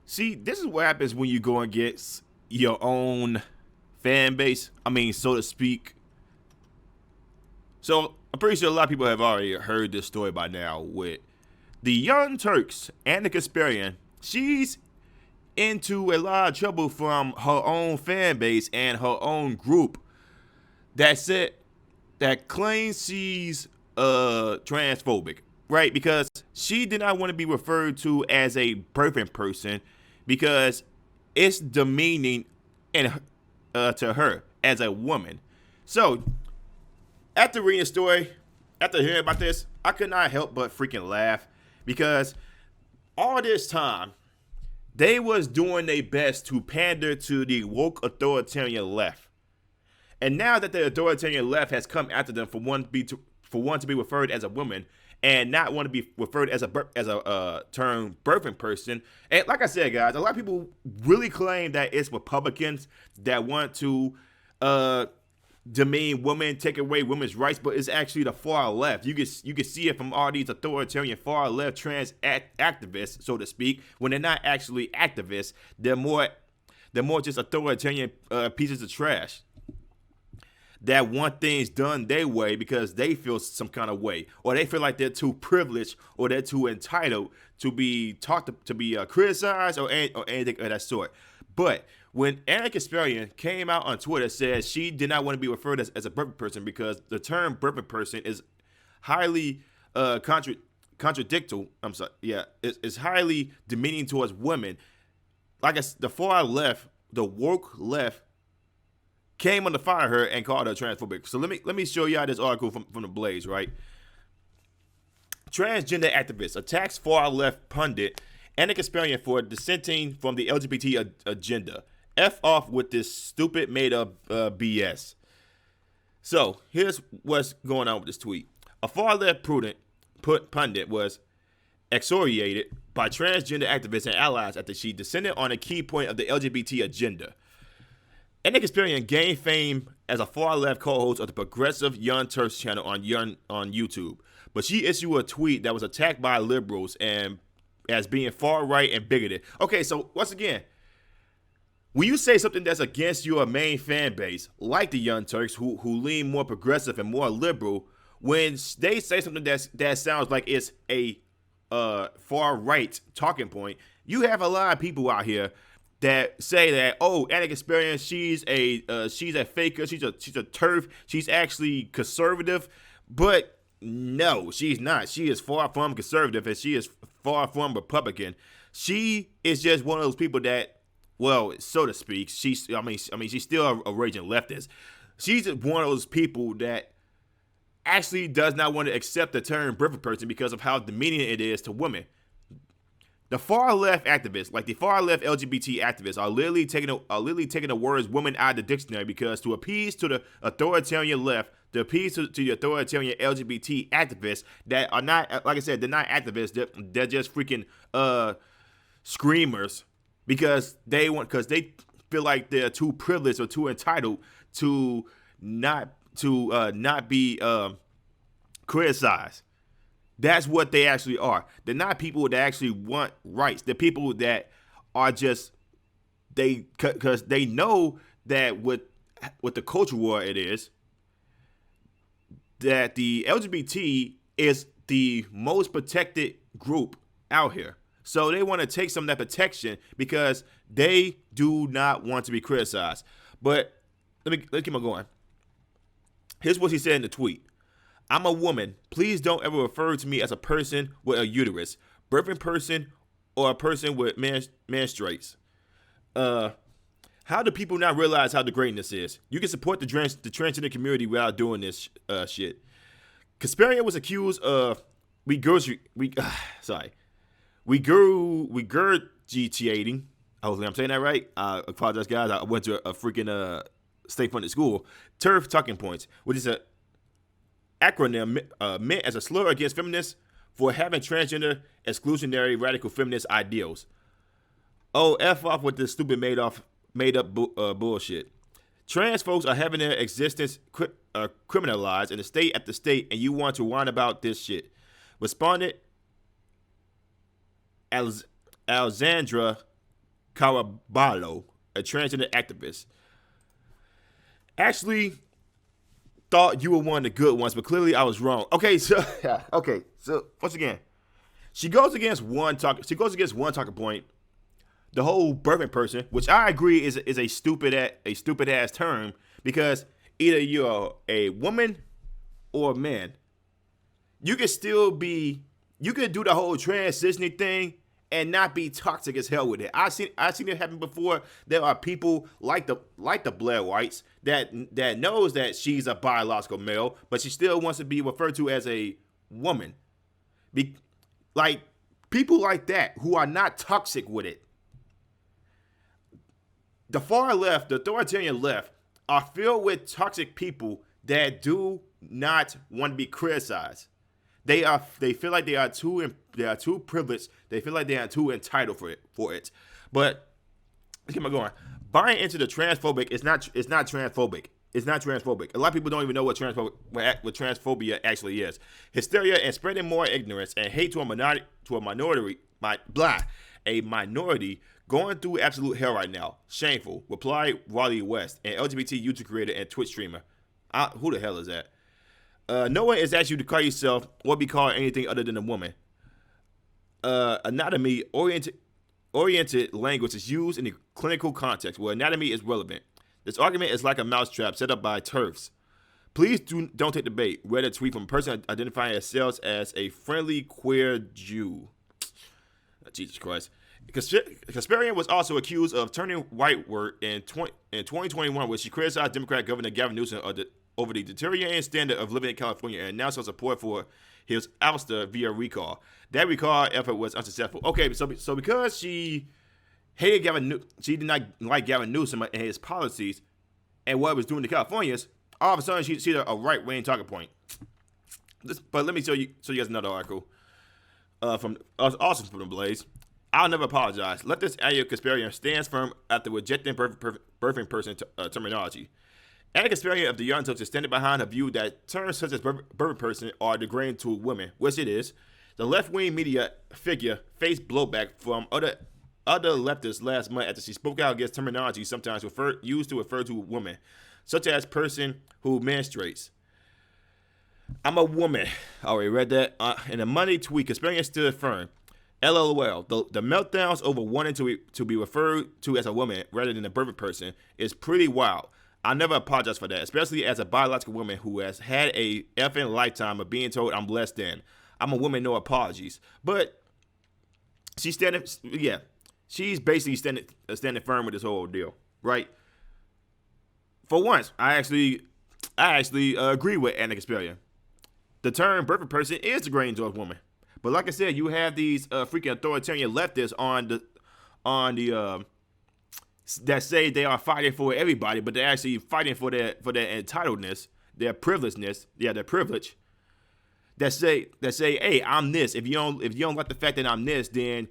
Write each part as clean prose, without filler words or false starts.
See, this is what happens when you go against your own fan base. I mean, so to speak. So I'm pretty sure a lot of people have already heard this story by now with the Young Turks and the Kasparian. She's into a lot of trouble from her own fan base and her own group that said that claims she's transphobic, right? Because she did not want to be referred to as a birthing person because it's demeaning and to her as a woman. So after reading the story, after hearing about this, I could not help but freaking laugh because all this time they was doing their best to pander to the woke authoritarian left. And now that the authoritarian left has come after them for one to be referred as a woman and not want to be referred as a term birthing person. And like I said, guys, a lot of people really claim that it's Republicans that want to demean women, take away women's rights, but it's actually the far left. You can see it from all these authoritarian far left activists, so to speak, when they're not actually activists. They're more just authoritarian pieces of trash that want things done their way because they feel some kind of way, or they feel like they're too privileged or they're too entitled to be to be criticized or anything of that sort. But when Anna Kasparian came out on Twitter said she did not want to be referred as a birthing person because the term birthing person is highly contradictory. I'm sorry, yeah, it's highly demeaning towards women. Like the far left, the woke left, came under fire her and called her transphobic. So let me show y'all this article from the Blaze, right? Transgender activist attacks far left pundit Anna Kasparian for dissenting from the LGBT agenda. F off with this stupid made up BS. So here's what's going on with this tweet. A far left pundit was excoriated by transgender activists and allies after she dissented on a key point of the LGBT agenda. Anna Kasparian gained fame as a far-left co-host of the Progressive Young Turks channel on YouTube, but she issued a tweet that was attacked by liberals and as being far-right and bigoted. Okay, so once again, when you say something that's against your main fan base, like the Young Turks, who lean more progressive and more liberal, when they say something that sounds like it's a far-right talking point, you have a lot of people out here that say that, oh, Anna Kasparian, she's a faker, she's a turf, she's actually conservative, but no, she's not. She is far from conservative and she is far from Republican. She is just one of those people that, well, so to speak, she's still a raging leftist. She's one of those people that actually does not want to accept the term birthing person because of how demeaning it is to women. The far left activists, like the far left LGBT activists, are literally taking the words "women" out of the dictionary because to appease to the authoritarian left, to appease to the authoritarian LGBT activists that are not, like I said, they're not activists. They're just freaking screamers because they feel like they're too privileged or too entitled to not be criticized. That's what they actually are. They're not people that actually want rights. They're people that are just because they know that with the culture war it is that the LGBT is the most protected group out here. So they want to take some of that protection because they do not want to be criticized. But let's keep on going. Here's what he said in the tweet. I'm a woman. Please don't ever refer to me as a person with a uterus, birthing person, or a person with menstruates. How do people not realize how degrading this is? You can support the transgender community without doing this shit. Kasparian was accused of regurgitating. Hopefully I'm saying that right. I apologize, guys. I went to a freaking state-funded school. TERF talking points, which is a acronym meant as a slur against feminists for having transgender, exclusionary, radical feminist ideals. Oh, F off with this stupid made up bullshit. Trans folks are having their existence criminalized in the state after state, and you want to whine about this shit. Responded Alexandra Caraballo, a transgender activist. Actually, thought you were one of the good ones, but clearly I was wrong. Okay, so once again, she goes against one talking point. The whole birthing person, which I agree is a stupid ass term, because either you're a woman or a man. You can do the whole transitioning thing and not be toxic as hell with it. I've seen it happen before. There are people like the Blair Whites that knows that she's a biological male, but she still wants to be referred to as a woman. Like people like that who are not toxic with it. The far left, the authoritarian left, are filled with toxic people that do not want to be criticized. They feel like they are too privileged. They feel like they are too entitled for it. But let's keep on going. Buying into the transphobic is not transphobic. It's not transphobic. A lot of people don't even know what transphobia actually is. Hysteria and spreading more ignorance and hate to a minority going through absolute hell right now. Shameful. Replied Wally West, an LGBT YouTube creator and Twitch streamer. Who the hell is that? No one is asking you to call yourself or be called anything other than a woman. Anatomy-oriented language is used in the clinical context where anatomy is relevant. This argument is like a mousetrap set up by TERFs. Please don't take the bait. Read a tweet from a person identifying themselves as a friendly queer Jew. Jesus Christ. Kasparian was also accused of turning whiteward in 2021, where she criticized Democrat Governor Gavin Newsom over the deteriorating standard of living in California and announced her support for his ouster via recall. That recall effort was unsuccessful. Okay, so because she hated she did not like Gavin Newsom and his policies and what it was doing to Californians, all of a sudden she's a right-wing talking point. But let me show you guys another article from the Blaze. I'll never apologize. Let this annual Kasparian stands firm after rejecting birthing person terminology. Anna Kasparian of the Young Turks is standing behind a view that terms such as birthing person are degrading to women, which it is. The left-wing media figure faced blowback from other leftists last month after she spoke out against terminology sometimes used to refer to women, such as person who menstruates. I'm a woman. I already read that. In a Monday tweet, Kasparian stood firm. LOL. The meltdowns over wanting to be referred to as a woman rather than a birthing person is pretty wild. I never apologize for that, especially as a biological woman who has had a effing lifetime of being told I'm less than. I'm a woman, no apologies. But she's basically standing firm with this whole deal, right? For once, I actually agree with Anna Kasparian. The term birthing person is degrading to a woman. But like I said, you have these freaking authoritarian leftists on the that say they are fighting for everybody, but they're actually fighting for their entitledness, their privilegedness, their privilege. That say, hey, I'm this. If you don't like the fact that I'm this, then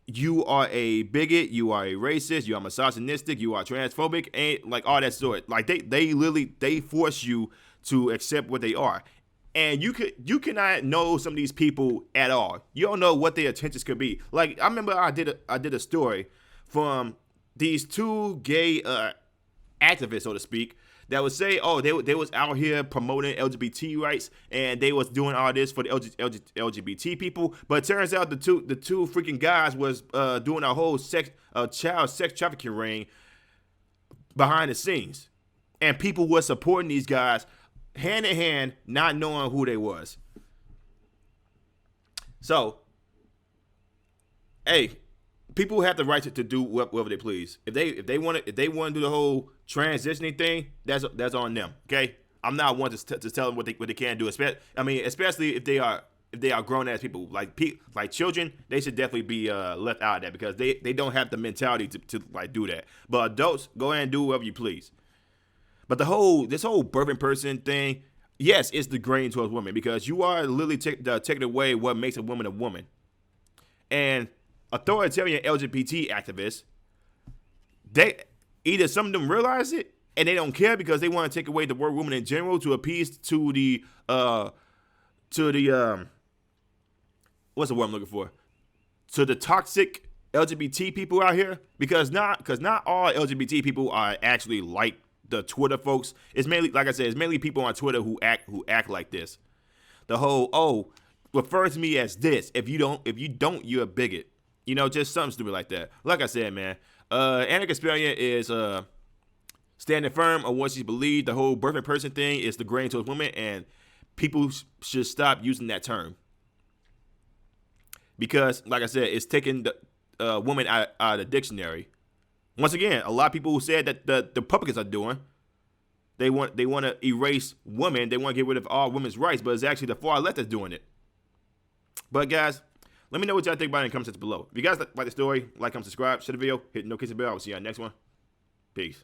you are a bigot, you are a racist, you are misogynistic, you are transphobic, and like all that sort. Like they literally force you to accept what they are. And you cannot know some of these people at all. You don't know what their intentions could be. Like I remember I did a story from these two gay activists, so to speak, that would say, oh, they was out here promoting LGBT rights and they was doing all this for the LGBT people. But it turns out the two freaking guys was doing a whole child sex trafficking ring behind the scenes, and people were supporting these guys hand in hand, not knowing who they was. So, hey, people have the right to do whatever they please. If they want to do the whole transitioning thing, that's on them. Okay, I'm not one to tell them what they can do. Especially if they are grown ass people, like children, they should definitely be left out of that because they don't have the mentality to like do that. But adults, go ahead and do whatever you please. But this whole birthing person thing, yes, it's degrading towards women because you are literally taking away what makes a woman. And authoritarian LGBT activists, they either some of them realize it and they don't care because they want to take away the word woman in general to appease to the what's the word I'm looking for? To the toxic LGBT people out here, because not all LGBT people are actually like the Twitter folks. It's mainly, like I said, it's mainly people on Twitter who act like this. The whole refer to me as this. If you don't, you're a bigot. Just something stupid like that. Like I said, man, Anna Kasparian is standing firm on what she believes. The whole birthing person thing is degrading towards women, and people should stop using that term. Because, like I said, it's taking the woman out of the dictionary. Once again, a lot of people who said that the Republicans are doing, they want to erase women. They want to get rid of all women's rights, but it's actually the far left that's doing it. But guys, let me know what y'all think about it in the comments below. If you guys like the story, like, comment, subscribe, share the video, hit the notification bell. I will see you on the next one. Peace.